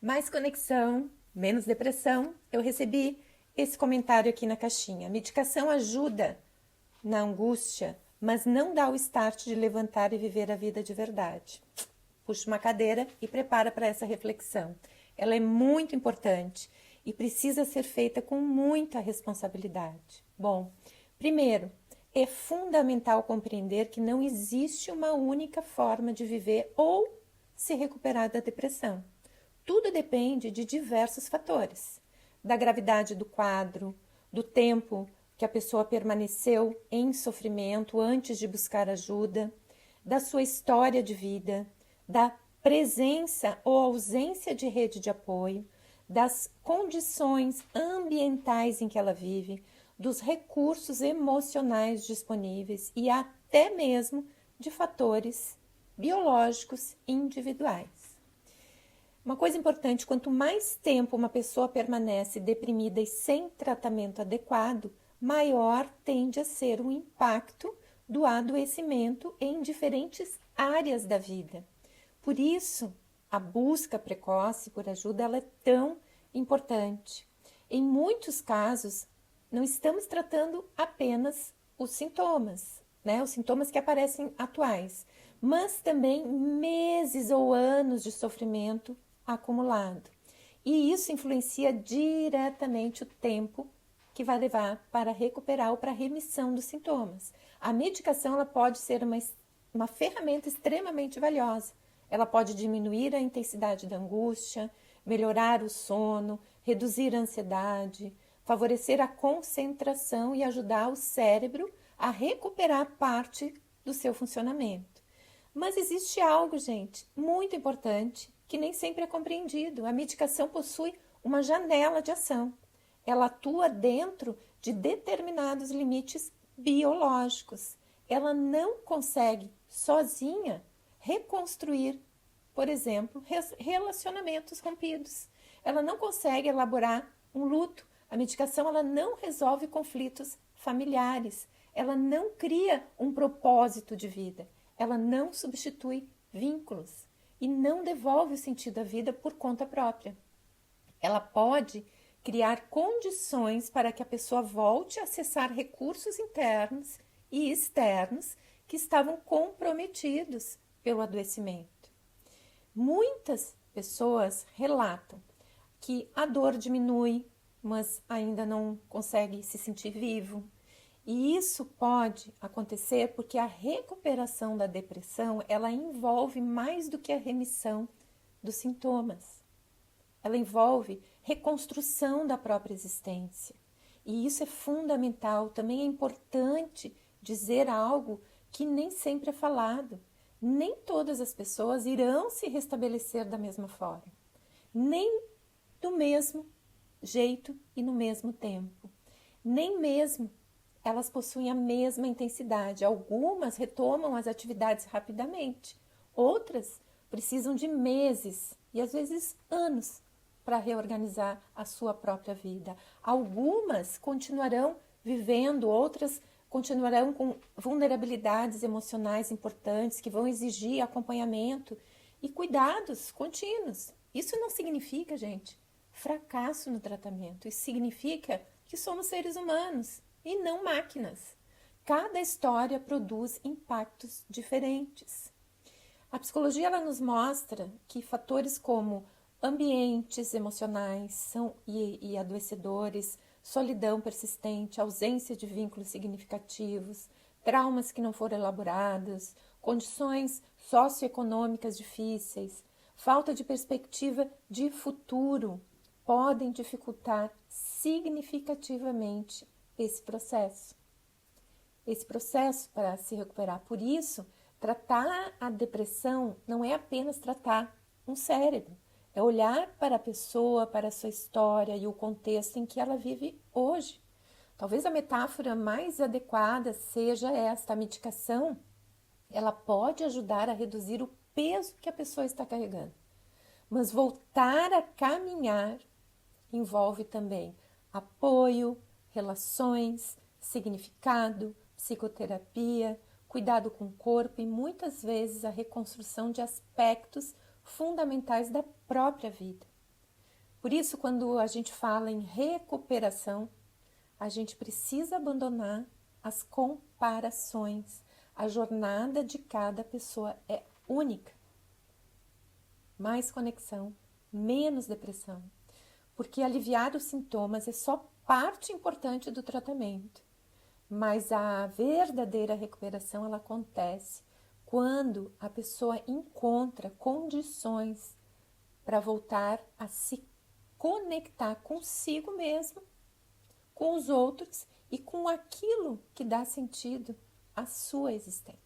Mais conexão, menos depressão. Eu recebi esse comentário aqui na caixinha. A medicação ajuda na angústia, mas não dá o start de levantar e viver a vida de verdade. Puxa uma cadeira e prepara para essa reflexão. Ela é muito importante e precisa ser feita com muita responsabilidade. Bom, primeiro, é fundamental compreender que não existe uma única forma de viver ou se recuperar da depressão. Tudo depende de diversos fatores, da gravidade do quadro, do tempo que a pessoa permaneceu em sofrimento antes de buscar ajuda, da sua história de vida, da presença ou ausência de rede de apoio, das condições ambientais em que ela vive, dos recursos emocionais disponíveis e até mesmo de fatores biológicos individuais. Uma coisa importante, quanto mais tempo uma pessoa permanece deprimida e sem tratamento adequado, maior tende a ser o impacto do adoecimento em diferentes áreas da vida. Por isso, a busca precoce por ajuda ela é tão importante. Em muitos casos, não estamos tratando apenas os sintomas, né? Os sintomas que aparecem atuais, mas também meses ou anos de sofrimento acumulado. E isso influencia diretamente o tempo que vai levar para recuperar ou para a remissão dos sintomas. A medicação ela pode ser uma ferramenta extremamente valiosa. Ela pode diminuir a intensidade da angústia, melhorar o sono, reduzir a ansiedade, favorecer a concentração e ajudar o cérebro a recuperar parte do seu funcionamento. Mas existe algo, gente, muito importante que nem sempre é compreendido. A medicação possui uma janela de ação. Ela atua dentro de determinados limites biológicos. Ela não consegue, sozinha, reconstruir, por exemplo, relacionamentos rompidos. Ela não consegue elaborar um luto. A medicação ela não resolve conflitos familiares. Ela não cria um propósito de vida. Ela não substitui vínculos e não devolve o sentido à vida por conta própria. Ela pode criar condições para que a pessoa volte a acessar recursos internos e externos que estavam comprometidos pelo adoecimento. Muitas pessoas relatam que a dor diminui, mas ainda não consegue se sentir vivo. E isso pode acontecer porque a recuperação da depressão, ela envolve mais do que a remissão dos sintomas. Ela envolve reconstrução da própria existência. E isso é fundamental. Também é importante dizer algo que nem sempre é falado. Nem todas as pessoas irão se restabelecer da mesma forma, nem do mesmo jeito e no mesmo tempo, nem mesmo elas possuem a mesma intensidade. Algumas retomam as atividades rapidamente, outras precisam de meses e às vezes anos para reorganizar a sua própria vida. Algumas continuarão vivendo, outras continuarão com vulnerabilidades emocionais importantes que vão exigir acompanhamento e cuidados contínuos. Isso não significa, gente, fracasso no tratamento. Isso significa que somos seres humanos e não máquinas. Cada história produz impactos diferentes. A psicologia ela nos mostra que fatores como ambientes emocionais e adoecedores, solidão persistente, ausência de vínculos significativos, traumas que não foram elaborados, condições socioeconômicas difíceis, falta de perspectiva de futuro podem dificultar significativamente esse processo para se recuperar. Por isso, tratar a depressão não é apenas tratar um cérebro, é olhar para a pessoa, para a sua história e o contexto em que ela vive hoje. Talvez a metáfora mais adequada seja esta: a medicação, ela pode ajudar a reduzir o peso que a pessoa está carregando, mas voltar a caminhar envolve também apoio, relações, significado, psicoterapia, cuidado com o corpo e muitas vezes a reconstrução de aspectos fundamentais da própria vida. Por isso, quando a gente fala em recuperação, a gente precisa abandonar as comparações. A jornada de cada pessoa é única. Mais conexão, menos depressão. Porque aliviar os sintomas é só parte importante do tratamento. Mas a verdadeira recuperação, ela acontece quando a pessoa encontra condições para voltar a se conectar consigo mesmo, com os outros e com aquilo que dá sentido à sua existência.